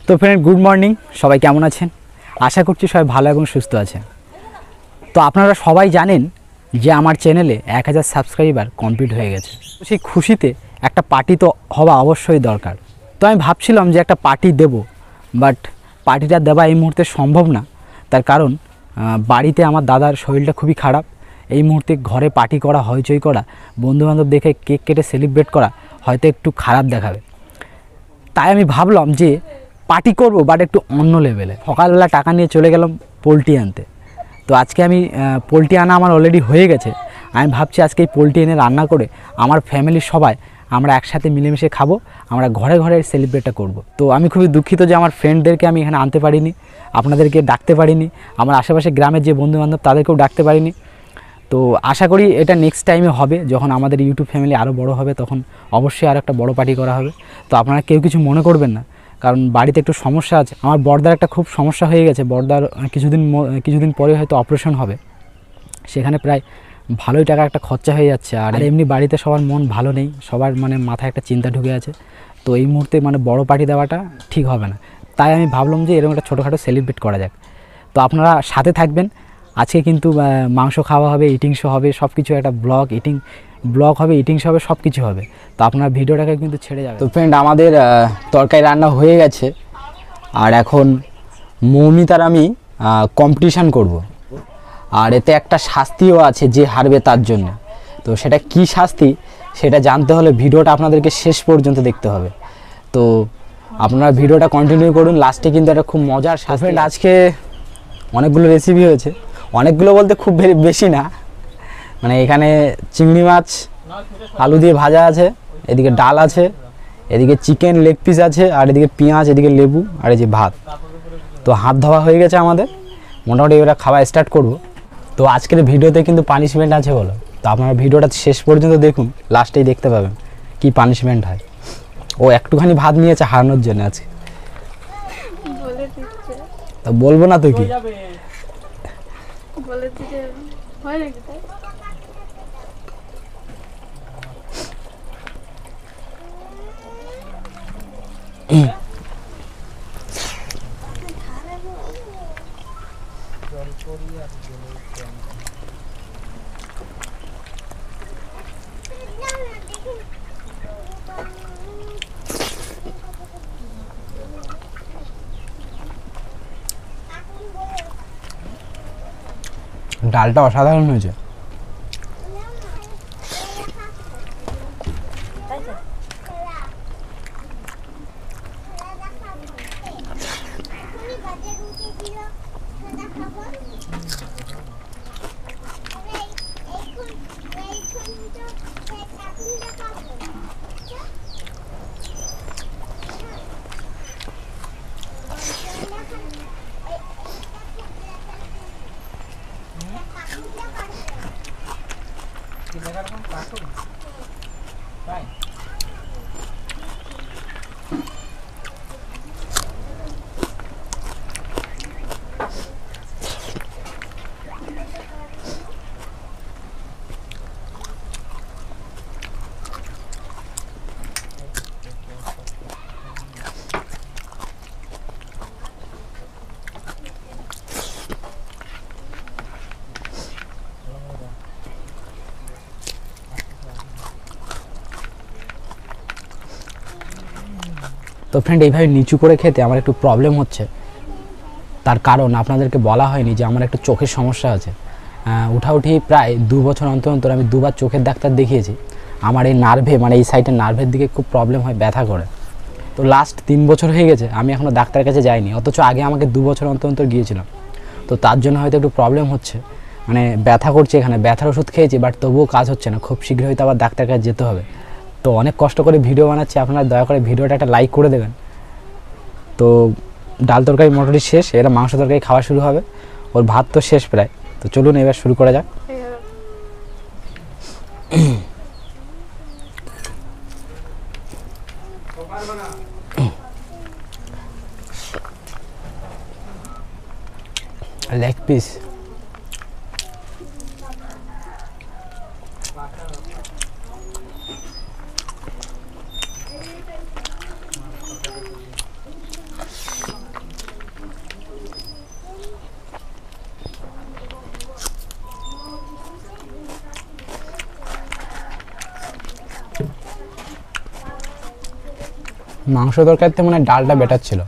তো friend, good morning. সবাই কেমন আছেন? আশা করছি সবাই ভালো এবং সুস্থ আছেন। তো আপনারা সবাই জানেন যে আমার চ্যানেলে 1000 সাবস্ক্রাইবার কমপ্লিট হয়ে গেছে। সেই খুশিতে একটা পার্টি তো হওয়া অবশ্যই দরকার। তো আমি ভাবছিলাম যে একটা পার্টি দেব, বাট পার্টিটা দেওয়া এই মুহূর্তে সম্ভব না। তার কারণ বাড়িতে আমার দাদার শরীরটা খুবই খারাপ। এই মুহূর্তে ঘরে পার্টি করা, হইচই করা, বন্ধুবান্ধব দেখে কেক কেটে সেলিব্রেট করা হয়তো একটু খারাপ দেখাবে। তাই আমি ভাবলাম যে পার্টি করব, বাট একটু অন্য লেভেলে। সকালবেলা টাকা নিয়ে চলে গেলাম পোলট্রি আনতে। তো আজকে আমি পোলট্রি আনা আমার অলরেডি হয়ে গেছে। আমি ভাবছি আজকে এই পোলট্রি এনে রান্না করে আমার ফ্যামিলির সবাই আমরা একসাথে মিলেমিশে খাবো, আমরা ঘরে ঘরে সেলিব্রেটটা করব। তো আমি খুবই দুঃখিত যে আমার ফ্রেন্ডদেরকে আমি এখানে আনতে পারিনি, আপনাদেরকে ডাকতে পারিনি, আমার আশেপাশে গ্রামের যে বন্ধুবান্ধব তাদেরকেও ডাকতে পারিনি। তো আশা করি এটা নেক্সট টাইমে হবে, যখন আমাদের ইউটিউব ফ্যামিলি আরও বড় হবে, তখন অবশ্যই আর একটা বড় পার্টি করা হবে। তো আপনারা কেউ কিছু মনে করবেন না, কারণ বাড়িতে একটু সমস্যা আছে। আমার বড়দার একটা খুব সমস্যা হয়ে গেছে। বড়দার কিছুদিন পরে হয়তো অপারেশন হবে। সেখানে প্রায় ভালোই টাকা একটা খরচা হয়ে যাচ্ছে। আর এমনি বাড়িতে সবার মন ভালো নেই, সবার মাথায় একটা চিন্তা ঢুকে আছে। তো এই মুহূর্তে বড় পার্টি দেওয়াটা ঠিক হবে না। তাই আমি ভাবলাম যে এরকম একটা ছোটোখাটো সেলিব্রেট করা যাক। তো আপনারা সাথে থাকবেন। আজকে কিন্তু মাংস খাওয়া হবে, ইটিং শো হবে, সব কিছু একটা ব্লগ হবে, ইটিং শো হবে, সব কিছু হবে। তো আপনার ভিডিওটাকে কিন্তু ছেড়ে যাবে। তো ফ্রেন্ড, আমাদের তরকারি রান্না হয়ে গেছে। আর এখন মৌমিতার আমি কম্পিটিশান করব। আর এতে একটা শাস্তিও আছে যে হারবে তার জন্য। তো সেটা কি শাস্তি সেটা জানতে হলে ভিডিওটা আপনাদেরকে শেষ পর্যন্ত দেখতে হবে। তো আপনারা ভিডিওটা কন্টিনিউ করুন, লাস্টে কিন্তু একটা খুব মজার শাস্তি। আজকে অনেকগুলো রেসিপি হয়েছে, অনেকগুলো বলতে খুব বেশি না। এখানে চিংড়ি মাছ আলু দিয়ে ভাজা আছে, এদিকে ডাল আছে, এদিকে চিকেন লেগ পিস আছে, আর এদিকে পেঁয়াজ, এদিকে লেবু, আর এই যে ভাত। তো হাত ধোয়া হয়ে গেছে আমাদের, মোটামুটি এবার খাওয়া স্টার্ট করব। তো আজকের ভিডিওতে কিন্তু পানিশমেন্ট আছে বলো। তো আপনারা ভিডিওটা শেষ পর্যন্ত দেখুন, লাস্টেই দেখতে পাবেন কি পানিশমেন্ট হয়। ও একটুখানি ভাত নিয়েছে হারানোর জন্য আজকে। তো বলবো না তো কি, ডালটা অসাধারণ হয়েছে। তো ফ্রেন্ড, এইভাবে নিচু করে খেতে আমার একটু প্রবলেম হচ্ছে। তার কারণ আপনাদেরকে বলা হয়নি যে আমার একটু চোখের সমস্যা আছে। উঠাউঠি প্রায় 2 বছর অন্তর অন্তর আমি 2বার চোখের ডাক্তার দেখিয়েছি। আমার এই নার্ভে এই সাইডের নার্ভের দিকে খুব প্রবলেম হয়, ব্যথা করে। তো লাস্ট 3 বছর হয়ে গেছে আমি এখনও ডাক্তারের কাছে যাইনি, অথচ আগে আমাকে 2 বছর অন্তর অন্তর গিয়েছিলাম। তো তার জন্য হয়তো একটু প্রবলেম হচ্ছে, ব্যথা করছে। এখানে ব্যথার ওষুধ খেয়েছি, বাট তবুও কাজ হচ্ছে না। খুব শীঘ্রই হয়তো আবার ডাক্তারের কাছে যেতে হবে। তো অনেক কষ্ট করে ভিডিও বানাচ্ছি, আপনারা দয়া করে ভিডিওটা একটা লাইক করে দেবেন। তো ডাল তরকারি মোটামুটি শেষ, এরা মাংস তরকারি খাওয়া শুরু হবে। ওর ভাত তো শেষ প্রায়। তো চলুন এবার শুরু করা যাক। লেগ পিস, মাংস তরকারিতে মানে ডালটা বেটার ছিল।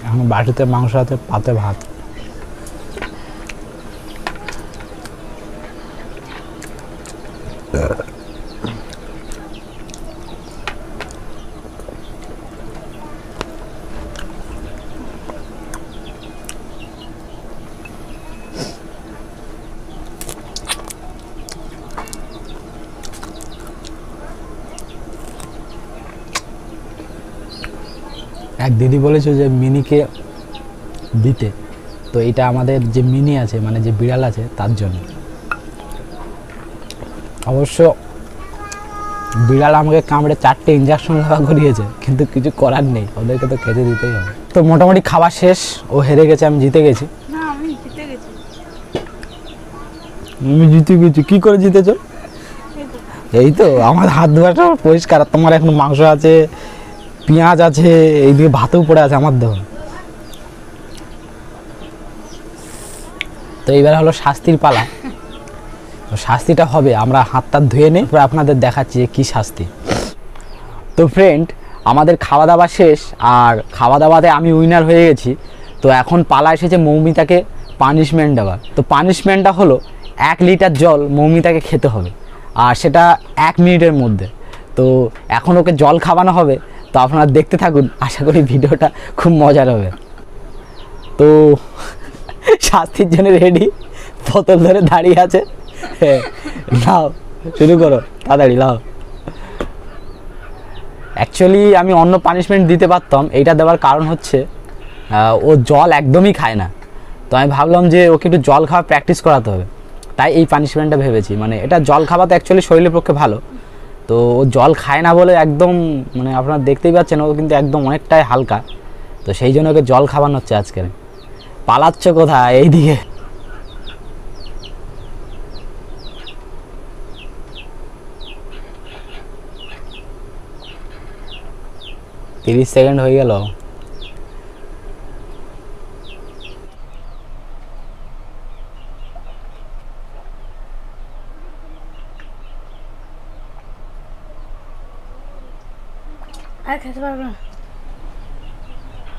এখন বাটিতে মাংস হাতে পাতে ভাত। এক দিদি বলেছে যে মিনিকে দিতে, তো এটা আমাদের যে মিনি আছে মানে যে বিড়াল আছে তার জন্য। অবশ্য বিড়াল আমাকে কামড়ে 4টে ইঞ্জেকশন লাগা করিয়েছে, কিন্তু কিছু করার নেই, ওদেরকে তো খেতে দিতেই হবে। তো মোটামুটি খাবার শেষ, ও হেরে গেছে, আমি জিতে গেছি। না আমি জিতে গেছি। আমি জিতে গেছি? কি করে জিতেছো? এই তো আমার হাত ধোয়াটা পরিষ্কার, তোমার এখন মাংস আছে, পেঁয়াজ আছে, এইদিকে ভাতেও পড়ে আছে আমার দেহ। তো এইবার হলো শাস্তির পালা। শাস্তিটা হবে, আমরা হাতটা ধুয়ে নিই, তারপর আপনাদের দেখাচ্ছি যে কী শাস্তি। তো ফ্রেন্ড, আমাদের খাওয়া দাওয়া শেষ, আর খাওয়া দাওয়াতে আমি উইনার হয়ে গেছি। তো এখন পালা এসেছে মৌমিতাকে পানিশমেন্ট দেওয়ার। তো পানিশমেন্টটা হলো 1 লিটার জল মৌমিতাকে খেতে হবে, আর সেটা 1 মিনিটের মধ্যে। তো এখন ওকে জল খাওয়ানো হবে, তো আপনারা দেখতে থাকুন, আশা করি ভিডিওটা খুব মজার হবে। তো শাস্তির জন্য রেডি, বোতল ধরে দাঁড়িয়ে আছে। হ্যাঁ, নাও শুরু করো, তাড়াতাড়ি নাও। অ্যাকচুয়ালি আমি অন্য পানিশমেন্ট দিতে পারতাম, এইটা দেওয়ার কারণ হচ্ছে ও জল একদমই খায় না। তো আমি ভাবলাম যে ওকে একটু জল খাওয়া প্র্যাকটিস করাতে হবে, তাই এই পানিশমেন্টটা ভেবেছি। মানে এটা জল খাওয়া তো অ্যাকচুয়ালি শরীরের পক্ষে ভালো, তো ও জল খায় না বলে একদম মানে আপনারা দেখতেই পাচ্ছেন ও কিন্তু একদম অনেকটাই হালকা, তো সেই জন্য ওকে জল খাওয়ানো হচ্ছে আজকে। পালাচ্ছ কোথায়? এইদিকে। তিরিশ সেকেন্ড হয়ে গেল।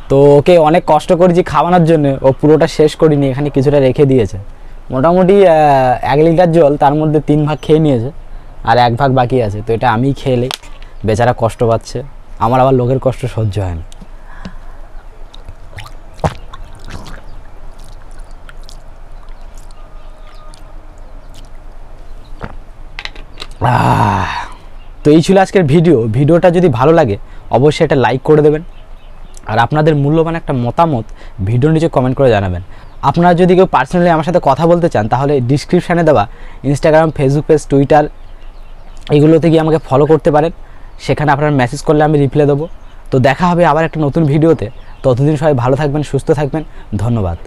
তো ওকে অনেক কষ্ট করেছি খাওয়ানোর জন্য, ও পুরোটা শেষ করিনি, এখানে কিছুটা রেখে দিয়েছে। মোটামুটি 1 লিটার জল, তার মধ্যে 3 ভাগ খেয়ে নিয়েছে আর 1 ভাগ বাকি আছে। তো এটা আমিই খেয়ে, বেচারা কষ্ট পাচ্ছে, আমার আবার লোকের কষ্ট সহ্য হয় না। তো এই ছিল আজকের ভিডিওটা যদি ভালো লাগে অবশ্যই একটা লাইক করে দেবেন, আর আপনাদের মূল্যবান একটা মতামত ভিডিওর নিচে কমেন্ট করে জানাবেন। আপনারা যদি কেউ পার্সোনালি আমার সাথে কথা বলতে চান তাহলে ডিসক্রিপশানে দেওয়া ইনস্টাগ্রাম, ফেসবুক পেজ, টুইটার এগুলোতে গিয়ে আমাকে ফলো করতে পারেন, সেখানে আপনারা মেসেজ করলে আমি রিপ্লাই দেবো। তো দেখা হবে আবার একটা নতুন ভিডিওতে, ততদিন সবাই ভালো থাকবেন, সুস্থ থাকবেন, ধন্যবাদ।